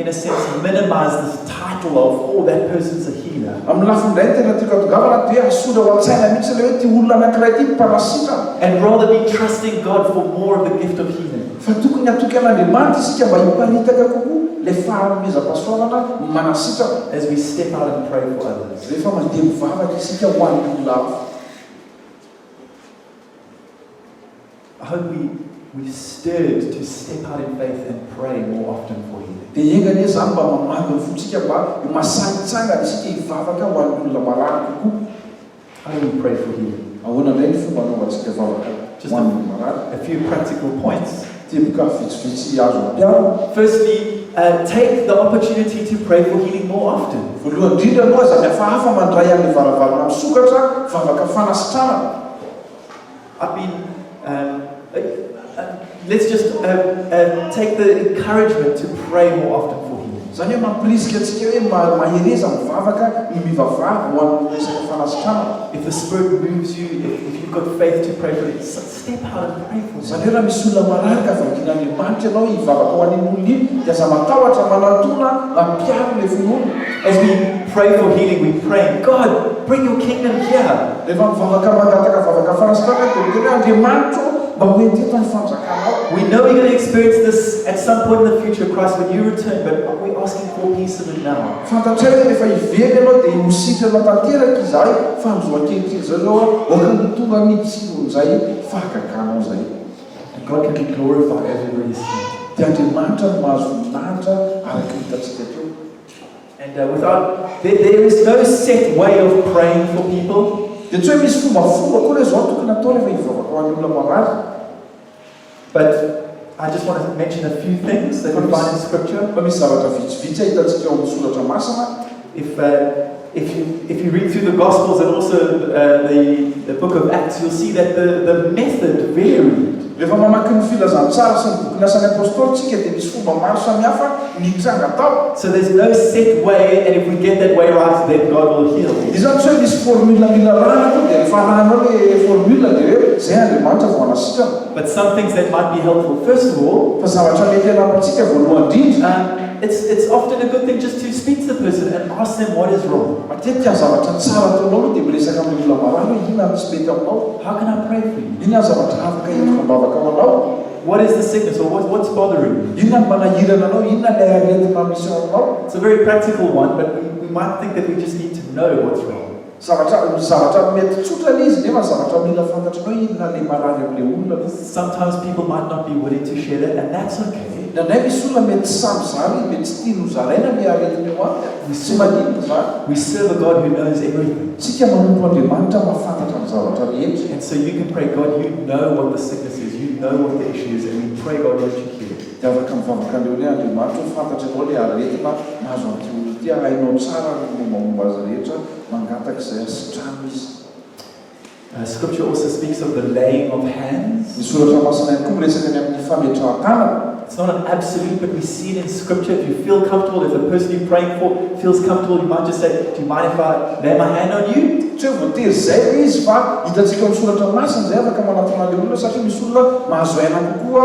in a sense, minimize this title of, oh, that person's a healer.
Amin'ny lafiny indray tena tiako atongavana dia asoda ho an-tsaina mihitsy ilay hoe ty olona anankiray ity mpanasitrana.
And rather be trusting God for more of the gift of healing.
Fa tokony atoky an'Andriamanitra isika mba hiparitaka kokoa ilay fanomeza-pahasoavana manasitrana.
As we step out and pray for others.
Rehefa mandeha mivavaka isika ho an'ny olona hafa.
I hope we stirred to step out in faith and pray more often for healing.
Dia engany hoe zany mba mamangina fotsika mba masanitsangana isika hivavaka ho an'ny olona marary kokoa.
How do we pray for healing?
Ahoana indray ny fomba anaovantsika vavaka ho an'ny olona marary?
A few practical points.
Teboka vitsivitsy azo ampiaro.
Firstly, take the opportunity to pray for healing more often.
Voalohany indrindra aloha aza mihafahafa mandray amin'ny varavarana misokatra vavaka fanasitrana.
I've been, let's just take the encouragement to pray more often for healing.
Zany hoe mampirisika antsika hoe mahereza mivavaka ny mivavaha ho an'ny resaka fanasitrana.
If the Spirit moves you, if you've got faith to pray for it, step out and pray for
Zany
it.
hoe raha misy olona marary ka vakin'Andriamanitra ianao hivavaka ho an'iny olona iny dia aza matahotra manatona mampiaro ilay finoana.
As we pray for healing, we pray, God, bring your kingdom here.
Rehefa mivavaka mangataka vavaka fanasitrana dia miteny hoe Andriamanitra mba mba hoe teto ny fanjakanao.
We know we're going to experience this at some point in the future, Christ, when you return, but we're asking for peace of it now.
Fantatray hoe rehefa ively ianao dia mositrana tanteraka izahay fa mizoa kelikely zareo ohatrany tonga ny tsironyizay fahagaganao zay.
And God can be glorified as we already see.
Dia Andriamanitra no mahazo voninahitra araka hitantsika teo.
And there is no set way of praying for people.
Dia tsy hoe misy fombafomba koa hoe zao tokony atao rehefa hivavaka ho an'ny olona marary.
But I just want to mention a few things that we find in Scripture.
Fa misy zavatra vitsivitsy hitantsika eo amin'ny soratra masina.
If you read through the Gospels and also the book of Acts, you'll see that the method varied.
Rehefa mamaky ny filazantsara sy ny boky nasan'ny apôstôlitsika dia misy fomba maro samihafa mitranga atao.
So there's no set way, and if we get that way right, then God will heal.
Izany tsy hoe misy formule milarana koa dia rehefa hanao hoe formule dia hoe zay Andriamanitra vao anasitrana.
But some things that might be helpful. First of all,
fa zavatra mety anapantsika voalohany indrindra.
It's often a good thing just to speak to the person and ask them what is wrong.
Matetika zavatra tsara ataonao dia miresaka amin'ny olona marary hoe inona no tsy mety aminao.
How can I pray for you?
Inona ny zavatra afaka entiko mbavaka ao anao?
What is the sickness, or what's bothering you?
Inona ny manahirana anao? Inona ny aretina misy ao anao?
It's a very practical one, but we might think that we just need to know what's wrong.
Zavatra mety tsotra izy nefa zavatra mila fantatranao inona le marary amin'ilay olona.
Sometimes people might not be willing to share that, and that's okay.
Nanay misy olona mety samy zary, mety tsy tiany ho zaraina le aretina eo aminy. Tsy maninona zany.
We serve a God who knows everything.
Tsika manompo Andriamanitra mahafantatra ny zavatra rehetra.
And so you can pray, God, you know what the sickness is, you know what the issue is, and we pray, God, let you heal.
Dia afaka mivavaka an'ireo hoe Andriamanitra ho fantatra anao le aretina mahazo an'ity olona ity, hainao tsara ny mombamomba azy rehetra, mangataka izay asitrano izy.
Scripture also speaks of the laying of hands.
Ny soratra masina ihany koa miresaka ny amin'ny fametrahan-tanana.
It's not an absolute, but we see it in Scripture. If you feel comfortable, if the person you're praying for feels comfortable, you might just say, do you mind if I lay my hand on you?
Tsy hoe voatery zay izy fa hitantsika amin'ny soratra masina zay afaka manatona le olona satria misy olona mahazo aina kokoa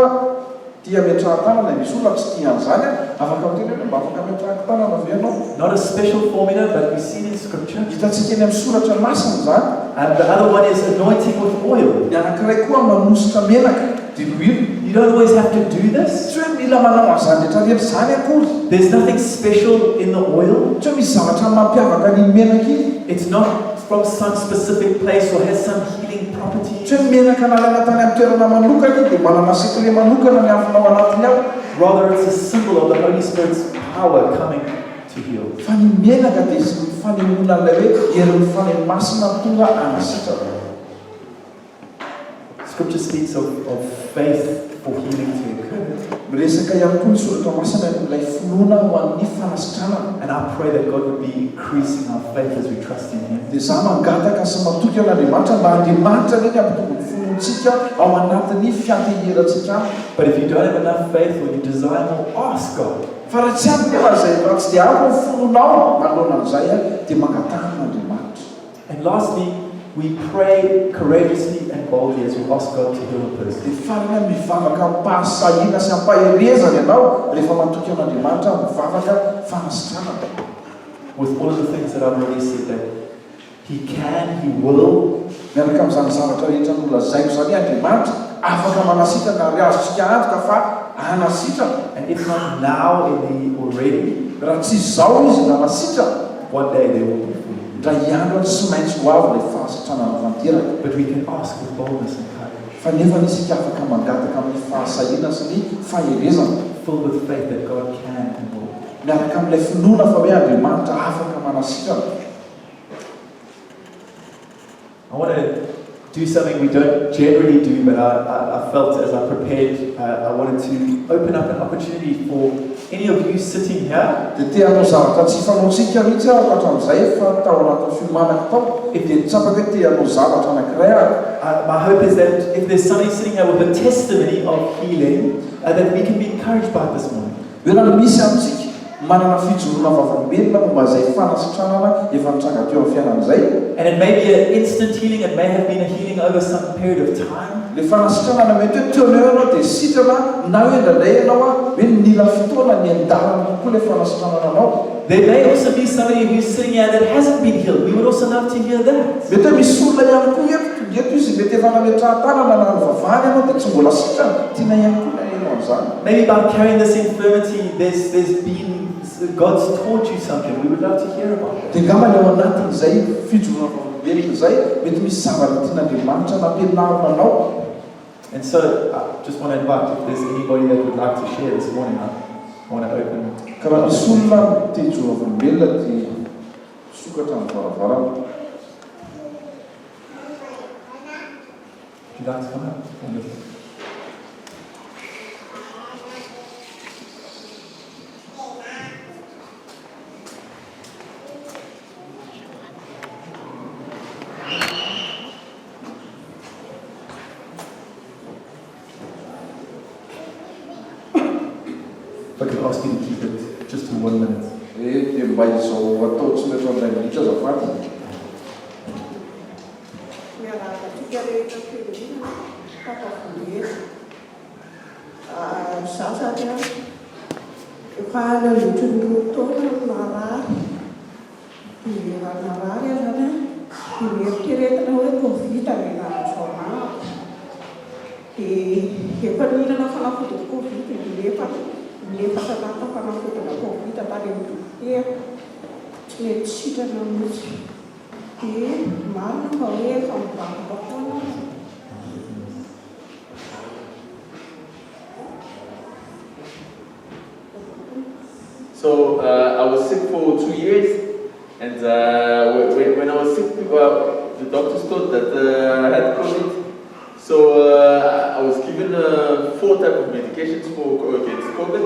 tia metrahan-tanana, misy olona tsy tia an'izany afaka miteny hoe mba afaka metrahan-tanana ve ianao.
Not a special formula, but we see it in Scripture.
Hitantsika eny amin'ny soratra masina zany.
And the other one is anointing with oil.
Ny anankiray koa manositra menaka diloilo.
You don't always have to do this.
Tsy hoe mila manao an'izany rehetrarehetra zany akory.
There's nothing special in the oil.
Tsy hoe misy zavatra mampiavaka ny menaka iny.
It's not from some specific place or has some healing property.
Tsy hoe menaka nalaina tany amin'ny toerana manokana dia manana sekre manokana ny afonao anatiny ao.
Rather, it's a symbol of the Holy Spirit's power coming to heal.
Fa ny menaka dia izy fanehoana an'ilay hoe herin'ny fanahy masina tonga anasitrana.
Scripture speaks of faith for healing to occur.
Miresaka ihany koa ny soratra masina ilay finoana ho an'ny fanasitranana.
And I pray that God would be increasing our faith as we trust in Him.
Dia izaho mangataka sy matoky an'Andriamanitra mba Andriamanitra reny hampitombo ny fonontsika ao anatin'ny fianteherantsika.
But if you don't have enough faith or you desire more, ask God.
Fa raha tsy ampy nefa izay raha tsy dia ampy ny fononao manoloana an'izay dia mangatahana Andriamanitra.
And lastly, we pray courageously and boldly as we ask God to heal a person.
Dia farana mivavaka ampahasahiana sy ampaherezana ianao rehefa matoky an'Andriamanitra mivavaka fanasitranana.
With all of the things that I've already said, that He can, He will.
Miaraka amin'izany zavatra rehetra nolazaiko zany Andriamanitra afaka manasitrana ary azontsika antoka fa anasitrana.
And if not now, in the already,
raha tsy izao izy na nasitrana,
one day they will be free.
Dra iandro tsy maintsy ho avy ilay fahasitranana tanteraka.
But we can ask with boldness and courage,
Fa nefa isika afaka mangataka amin'ny fahasahiana sy ny faherezana.
filled with faith that God can and will.
Miaraka amin'ilay finoana fa hoe Andriamanitra afaka manasitrana.
I want to do something we don't generally do, but I felt as I prepared, I wanted to open up an opportunity for any of you sitting here.
Dia te hanao zavatra tsy fanaontsika mihitsy aho hatramin'izay fa tao anatin'ny fiomanako tao. Dia tsapaka hoe te hanao zavatra anankiray aho.
My hope is that if there's somebody sitting here with a testimony of healing, that we can be encouraged by it this morning.
Hoe raha misy amintsika manana fijoroana vavolombelona momba izay fanasitranana efa nitranga teo amin'ny fiainan'izay.
And it may be an instant healing, it may have been a healing over some period of time.
Le fanasitranana mety hoe teoneo ianao dia sitrana na hoe indraindray ianao hoe nila fotoana ny andarana kokoa le fanasitranana anao.
There may also be somebody who's sitting here that hasn't been healed. We would also love to hear that.
Mety hoe misy olona ihany koa eto izy mety efa nametrahan-tanana na nyvavahany ianao dia tsy mbola sitrana tiana ihany koa na ianao amin'izany.
Maybe by carrying this infirmity, there's been God's taught you something. We would love to hear about it.
Dia ngamba ny ao anatin'izay fijoroana vavolombelona izay mety misy zavatra tian'Andriamanitra nampianarina anao.
And so I just want to invite, if there's anybody that would like to share this morning, I want to open.
Ka raha misy olona te hijoro vavolombelona dia sokatra amin'ny varavarana.
Would you like to come up? Wonderful. If I could ask you to keep it just to 1 minute.
Dia mba izao atao tsy mety amin'ilay minitra azafady.
So I was sick for 2 years, and when I was sick, the doctors thought that I had COVID. So I was given 4 types of medications against COVID.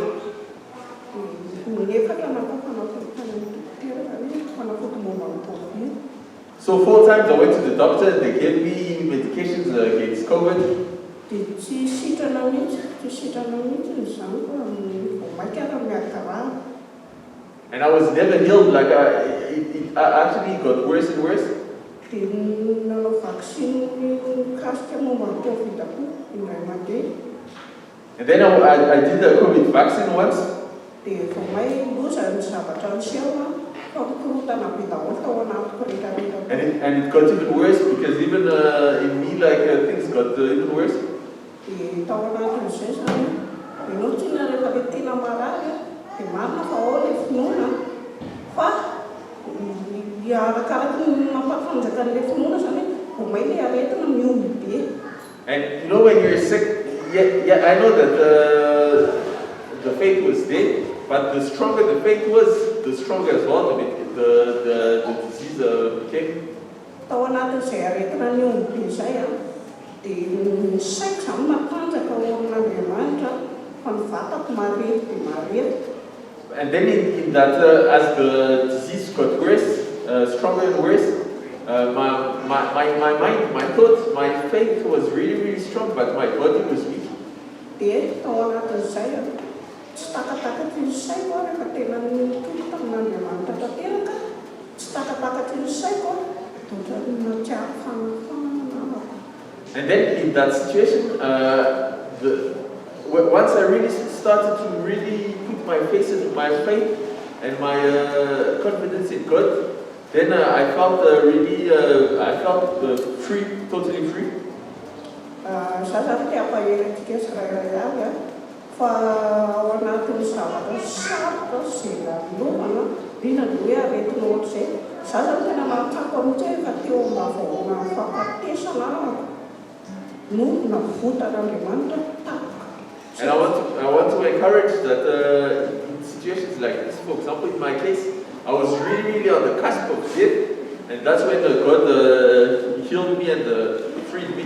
So 4 times I went to the doctor and they gave me medications against COVID. And I was never healed, like it actually got worse and worse. And then I did the COVID vaccine once. And it got even worse because even in me, like things got even worse. And you know when you're sick, yeah, I know that the faith was dead, but the stronger the faith was, the stronger as well the disease became. And then in that, as the disease got worse, stronger and worse, my mind, my thoughts, my faith was really, really strong, but my body was weak. And then in that situation, once I really started to really put my faith and my confidence in God, then I felt free, totally free. And I want to encourage that in situations like this, for example, in my case, I was really, really on the cusp of death, and that's when God healed me and freed me.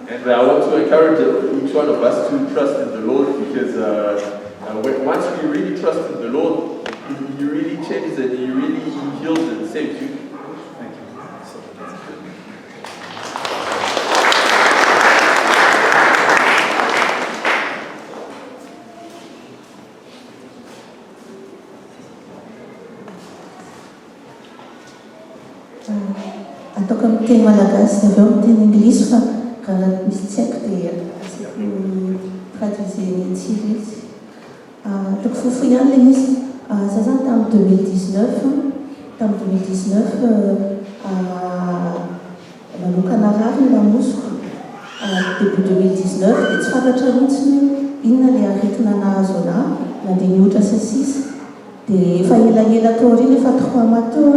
And I want to encourage each one of us to trust in the Lord, because once we really trust in the Lord, He really changes it. He really heals and saves you.
Thank you.
Atao amin'ny teny malagasy avy eo amin'ny teny anglisy fa raha misy tsy haiko dia asiko traduiseny tsira izy. Toko fohifohy ihany ilay izy. Za zany tamin'ny 2019 manokana rary ny lamosiko début 2019 dia tsy fantatra mihitsy inona ilay aretina nahazo anahy nandeha niotra sasisa dia efa elaela tao aoriana efa 3 mois teo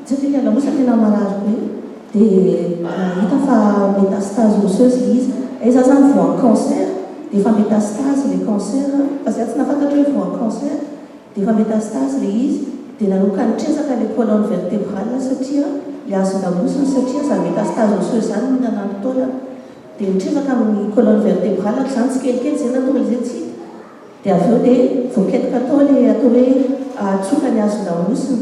satria ilay lamosa tena marary be dia hita fa métastase osseuse ilay izy. Za zany voa cancer dia efa métastase ilay cancer fa za tsy nafantatra hoe voa cancer dia efa métastase ilay izy dia nanoka nitrezaka ilay colonne vertébrale satria ilay azon-damosiny satria za métastase osseuse zany nanano taolana dia nitrezaka amin'ny colonne vertébrale zany tsy kelikely zay natao ilay tsy hita dia avy eo dia voaketoka tao ilay atao hoe tsoka ny azon-damosiny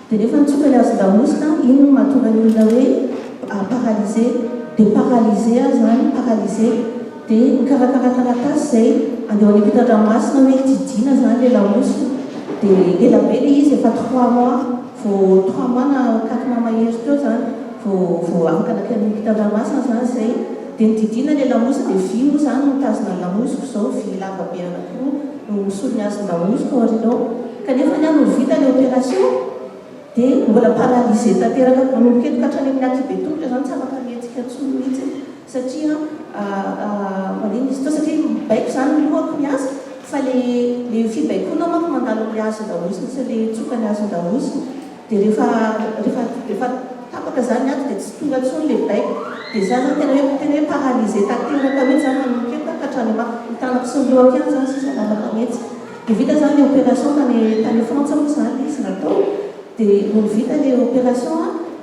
dia nefa nitsoka ny azon-damosina iny mahatonga ny olona hoe paralysé dia paralysé zany paralysé dia nikarakara taratasy zay andeho any ampitan-dranomasina hoe didina zany ilay lamosina dia ela be ilay izy efa 3 mois vao 3 mois na 4 mois mahery teo zany vao afaka anaky any ampitan-dranomasina zany zay dia nididina ilay lamosina dia vy moa zany mitazona ny lamosiko zao vy lava be anankiroa no misolo ny azon-damosiko aorianao kanefa ny ano vita ilay opération dia mbola paralysé tanteraka manomboketika hatrany amin'ny akibe tongotra zany tsy afaka mihetsika ntsony mihitsy satria manino izy tao satria mibaiko zany lohako miasa fa le fibaikoana manko mandalo amin'ny azon-damosina sy le tsoka ny azon-damosina dia rehefa tapaka zany ato dia tsy tonga ntsony le baiko dia za zany tena hoe paralysé tanteraka mihitsy zany manomboketika hatrany mitanako sy ny lohako ihany zany sisa afaka mihetsy dia vita zany le opération tany frantsa moa zany izy natao dia no vita ilay opération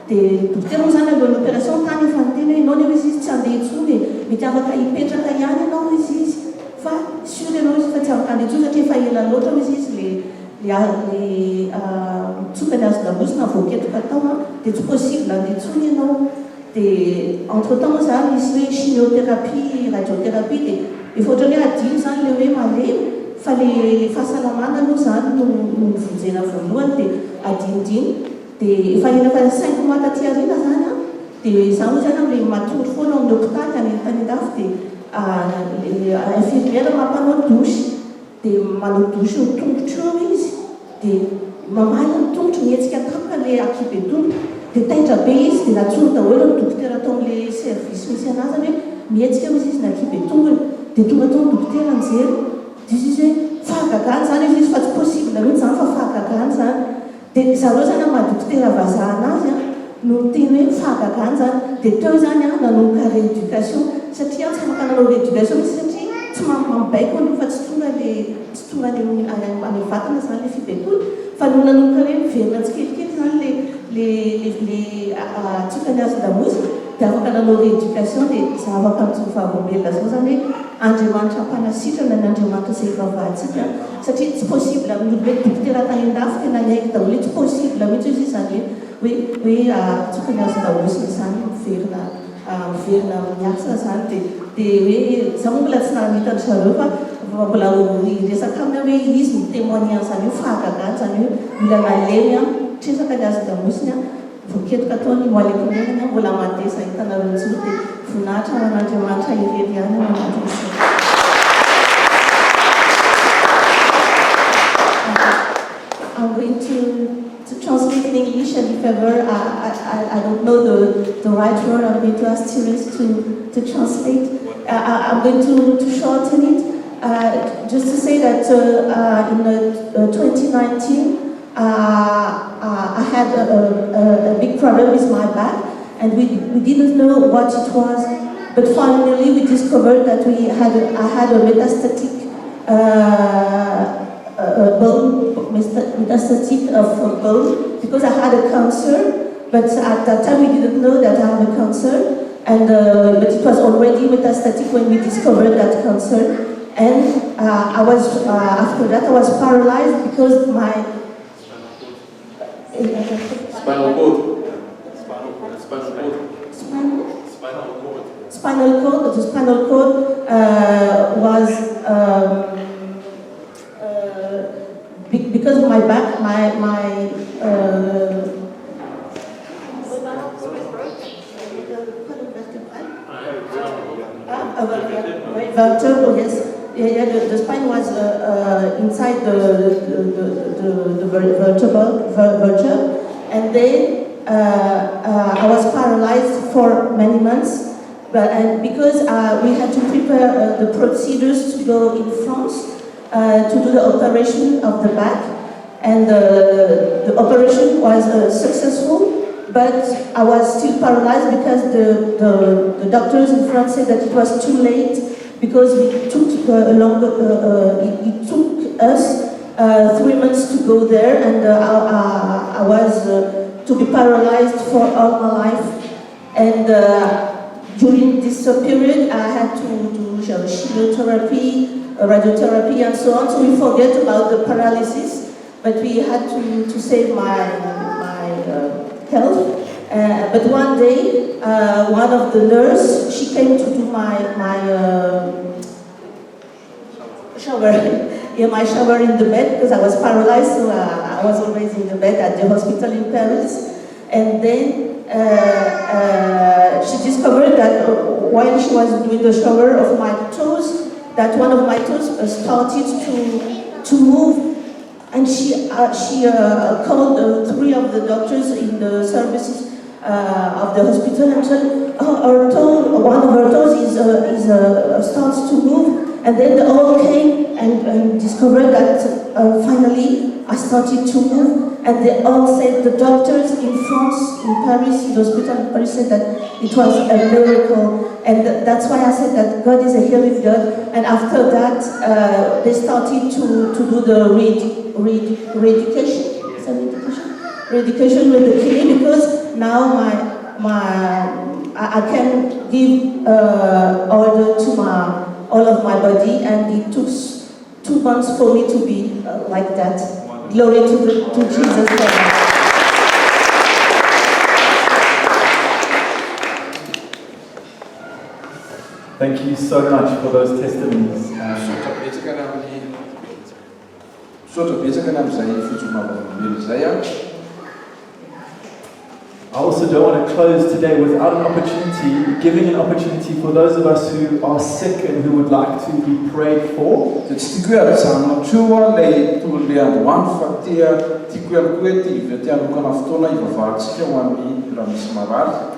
dia dokotera moa zany alohan'ny opération tany efa niteny hoe ianao izy tsy handeha intsony mety afaka hipetraka ihany ianao izy fa sûr ianao izy fa tsy afaka handeha intsony satria efa ela loatra izy le tsoka ny azon-damosina voaketoka tao dia tsy possible handeha intsony ianao dia entre temps moa zany misy hoe chimiothérapie radiothérapie dia efa ohatrany hoe adino zany le hoe malemy fa le fahasalamana aloha zany no vonjena voalohany dia adinodiny dia efa ela fa 5 mois taty aoriana zany dia za moa zany am'le matondro foana amin'ny hôpitaly any tany-dafo dia infirmière mampanao douche dia manao douche ny tongotro eo izy dia mamaly ny tongotro mihetsika tapaka le akibe tongotra dia taitra be izy dia natsony daholo ny dokotera atao amin'le service misy anazy hoe mihetsika eo izy ny akibe tongony dia tonga tao ny dokotera mijery izy hoe fahagagany zany izy fa tsy possible mihitsy zany fa fahagagany zany dia zareo zany amin'ny dokotera vazaha anazy no teny hoe fahagagany zany dia teo zany nanomboka rééducation satria tsy afaka nanao rééducation misy satria tsy mambaiko aloha fa tsy tonga any vatana zany le fibaikoana fa no nanomboka hoe miverina tsikelikely zany le tsoka ny azon-damosina dia afaka nanao rééducation dia za afaka mitsoka fahavolombelona zao zany hoe Andriamanitra mpanasitrana ny Andriamanitra izay vavahantsika satria tsy possible amin'ny hoe dokotera tany-dafo tena niaiky daholo tsy possible mihitsy izy zany hoe tsoka ny azon-damosina zany miverina miasa zany dia hoe za moa mbola tsy namitany zareo fa mbola resaka amina hoe izy mitémoigner an'izany hoe fahagagany zany hoe mila nalemy tresaka ny azon-damosina voaketoka ataony moalekonenany mbola mandeha za hitanareo ntsony dia voninahitra an'Andriamanitra irery ihany manatisa. I'm going to translate in English, and if ever I don't know the right word, I'm going to ask Therese to translate. I'm going to shorten it, just to say that in 2019, I had a big problem with my back, and we didn't know what it was, but finally we discovered that I had a metastatic metastatic of bone, because I had a cancer, but at that time we didn't know that I had a cancer, and but it was already metastatic when we discovered that cancer, and I was after that I was paralyzed because
Spinal cord. Spinal cord.
Spinal cord. The spinal cord was because of my back, vertebra, yes. Yeah, the spine was inside the vertebra, and then I was paralyzed for many months. And because we had to prepare the procedures to go in France to do the operation of the back, and the operation was successful. But I was still paralyzed because the doctors in France said that it was too late because it took us 3 months to go there, and I was to be paralyzed for all my life. And during this period, I had to do chemotherapy, radiotherapy, and so on. So we forget about the paralysis, but we had to save my health. But one day, one of the nurses, she came to do my shower. Yeah, my shower in the bed because I was paralyzed, so I was always in the bed at the hospital in Paris. And then she discovered that while she was doing the shower of my toes, that one of my toes started to move. And she called 3 of the doctors in the services of the hospital and said, one of her toes starts to move. And then they all came and discovered that finally I started to move. And they all said, the doctors in France, in Paris, in the hospital in Paris said that it was a miracle. And that's why I said that God is a healing God. And after that, they started to do the eradication with the kidney, because now I can give order to all of my body, and it took 2 months for me to be like that. Glory to Jesus Christ.
Thank you so much for those testimonies. I also don't want to close today without an opportunity, giving an opportunity for those of us who are sick and who would like to be prayed for.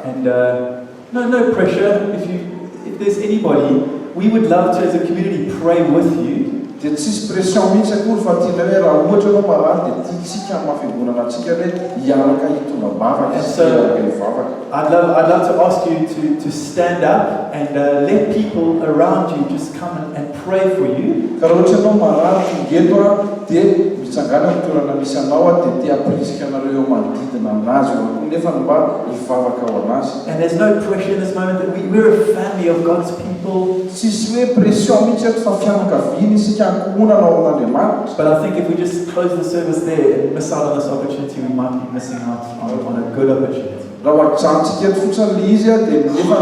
And no pressure. If there's anybody, we would love to, as a community, pray with you.
Dia tsisy pression mihitsy akory fa tiana hoe raha ohatra ianao marary dia tiantsika amin'ny mahafiangonana antsika hoe hiaraka hitondra bavaka sy hiaraka hivavaka.
I'd love to ask you to stand up and let people around you just come and pray for you.
Ka raha ohatra ianao marary tongeto dia mitsangana amin'ny toerana misy anao dia te hampirisika anareo eo manodidina aminazy nefa mba hivavaka ao anazy.
And there's no pressure in this moment that we're a family of God's people.
Tsisy hoe pression mihitsy eto fa fianakaviana isika ankohonana ao amin'Andriamanitra.
But I think if we just close the service there and miss out on this opportunity, we might be missing out on a good opportunity.
Raha hoajanontsika eto fotsiny le izy dia nefa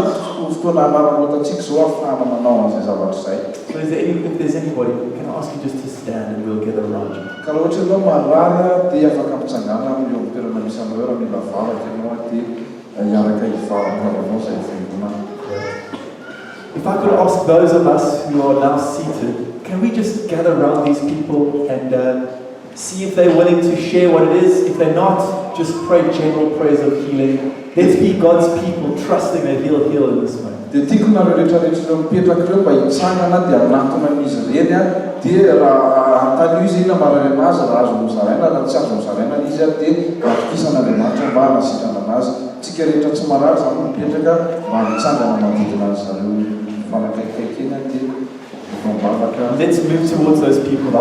fotoana anaranaotantsika zao ahafahana manao an'izay zavatra izay.
So if there's anybody, can I ask you just to stand and we'll gather around you.
Ka raha ohatra ianao marary dia afaka mitsangana amin'io toerana misy anao raha mila vavaka ianao dia hiaraka hivavaka aminao izay fiangonana.
If I could ask those of us who are now seated, can we just gather around these people and see if they're willing to share what it is? If they're not, just pray general prayers of healing. Let's be God's people, trusting that He'll heal in this moment.
Dia tiako nareo rehetrarehetra mipetraka ireo mba hitsangana dia anatona amin'izy ireny dia raha antanio izy ina marary anazy raha azo mozaraina raha tsy azo mozaraina izy dia atokisana Andriamanitra mba hanasitrana anazy. Tsika rehetra tsy marary izany mipetraka mba hitsangana manodidina azy zareo mifanakaikaiky eny dia mivambavaka.
Let's move towards those people.